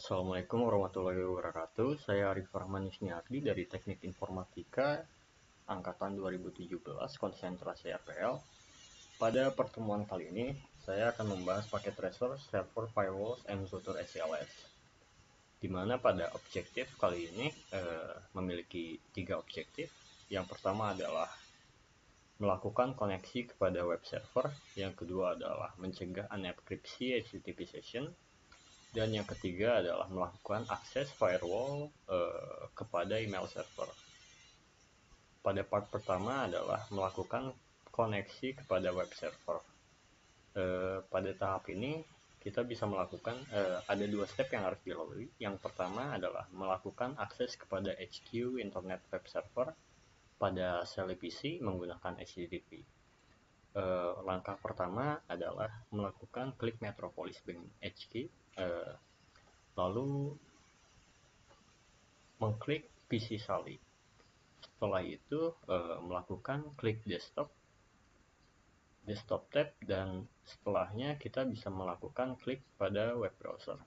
Assalamualaikum warahmatullahi wabarakatuh. Saya Arif Rahman Yusniardi dari Teknik Informatika Angkatan 2017 konsentrasi RPL. Pada pertemuan kali ini, saya akan membahas paket tracer, server, firewalls, and router SLS. Di mana pada objektif kali ini memiliki 3 objektif. Yang pertama adalah melakukan koneksi kepada web server. Yang kedua adalah mencegah unencryption HTTP session. Dan yang ketiga adalah melakukan akses firewall kepada email server. Pada part pertama adalah melakukan koneksi kepada web server. Pada tahap ini kita bisa melakukan ada 2 step yang harus dilalui. Yang pertama adalah melakukan akses kepada HQ Internet Web Server pada sel PC menggunakan HTTP. Langkah pertama adalah melakukan klik Metropolis Bank HQ, lalu mengklik PC Sally. Setelah itu melakukan klik desktop tab, dan setelahnya kita bisa melakukan klik pada web browser.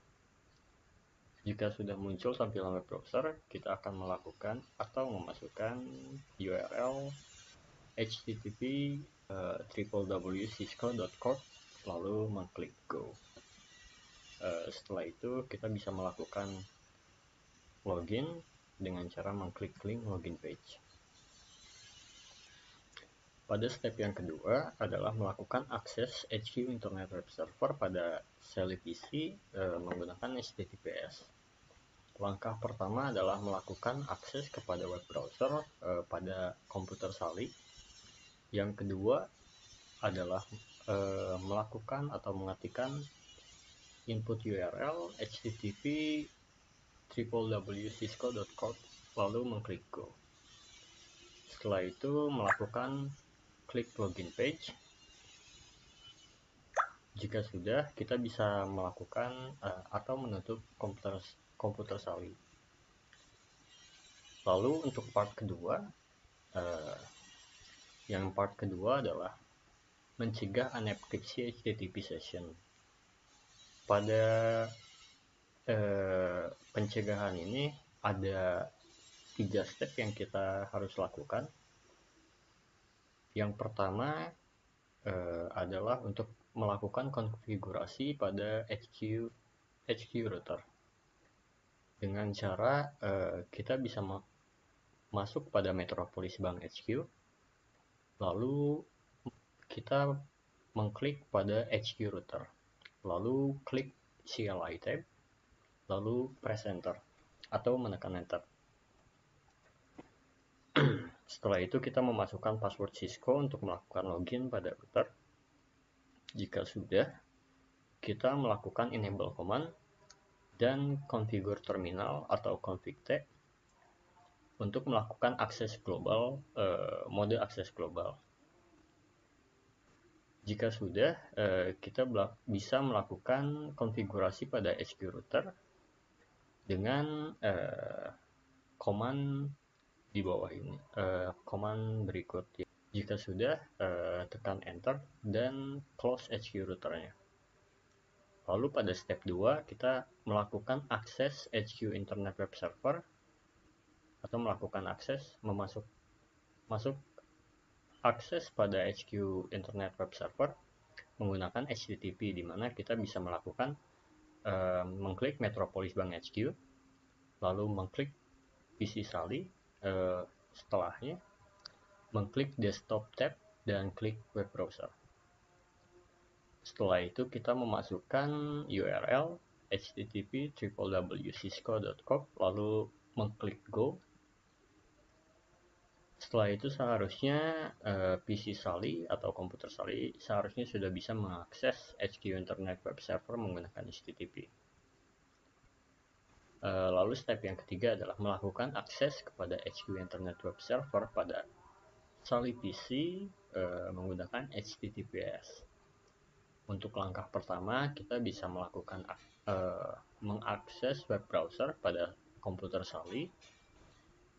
Jika sudah muncul tampilan web browser, kita akan melakukan atau memasukkan URL http www.cisco.corp lalu mengklik go. Setelah itu kita bisa melakukan login dengan cara mengklik link login page. Pada step yang kedua adalah melakukan akses HQ Internet Web Server pada sel PC menggunakan HTTPS. Langkah pertama adalah melakukan akses kepada web browser pada komputer Sally. Yang kedua adalah melakukan atau mengetikkan input URL http www.cisco.corp lalu mengklik go. Setelah itu melakukan klik login page. Jika sudah, kita bisa melakukan atau menutup komputer Sally. Lalu untuk part kedua, part kedua adalah mencegah unencryption HTTP session. Pada pencegahan ini ada 3 step yang kita harus lakukan. Yang pertama adalah untuk melakukan konfigurasi pada HQ router dengan cara kita bisa masuk pada Metropolis Bank HQ, lalu kita mengklik pada HQ router, lalu klik CLI tab, lalu press enter atau menekan enter. Setelah itu kita memasukkan password Cisco untuk melakukan login pada router. Jika sudah, kita melakukan enable command dan configure terminal atau config-t untuk melakukan akses global, mode akses global. Jika sudah, kita bisa melakukan konfigurasi pada HQ router dengan command di bawah ini, command berikut. Jika sudah, tekan enter dan close HQ routernya. Lalu pada step 2 kita melakukan akses HQ Internet Web Server atau melakukan akses masuk akses pada HQ Internet Web Server menggunakan HTTP, di mana kita bisa melakukan mengklik Metropolis Bank HQ, lalu mengklik PC Sally, setelahnya mengklik desktop tab dan klik web browser. Setelah itu kita memasukkan URL http www.cisco.corp lalu mengklik go. Setelah itu seharusnya PC Sally atau komputer Sally seharusnya sudah bisa mengakses HQ Internet Web Server menggunakan HTTP. Lalu step yang ketiga adalah melakukan akses kepada HQ Internet Web Server pada Sally PC menggunakan HTTPS. Untuk langkah pertama kita bisa melakukan mengakses web browser pada komputer Sally.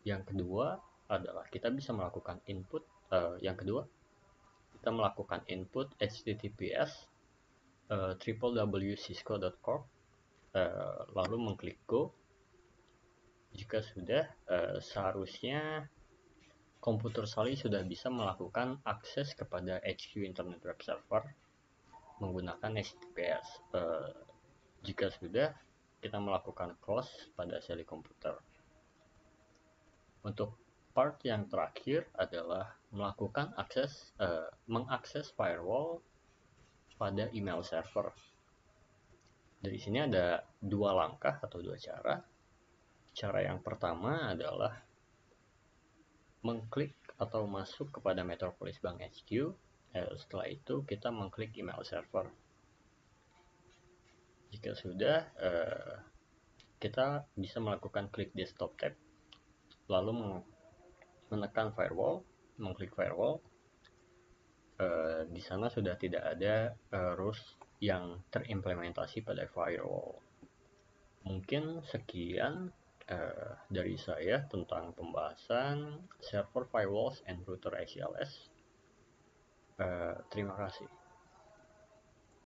Yang kedua adalah kita bisa melakukan input HTTPS www.cisco.corp lalu mengklik Go. Jika sudah, seharusnya komputer Sally sudah bisa melakukan akses kepada HQ Internet Web Server menggunakan HTTPS. Jika sudah, kita melakukan close pada Sally komputer. Untuk part yang terakhir adalah melakukan mengakses firewall pada email server. Dari sini ada dua langkah atau dua cara. Cara yang pertama adalah mengklik atau masuk kepada Metropolis Bank HQ. Setelah itu kita mengklik email server. Jika sudah, kita bisa melakukan klik desktop tab, lalu menekan firewall, mengklik firewall. Di sana sudah tidak ada rules yang terimplementasi pada firewall. Mungkin sekian dari saya tentang pembahasan server firewalls and router ACLS. Terima kasih.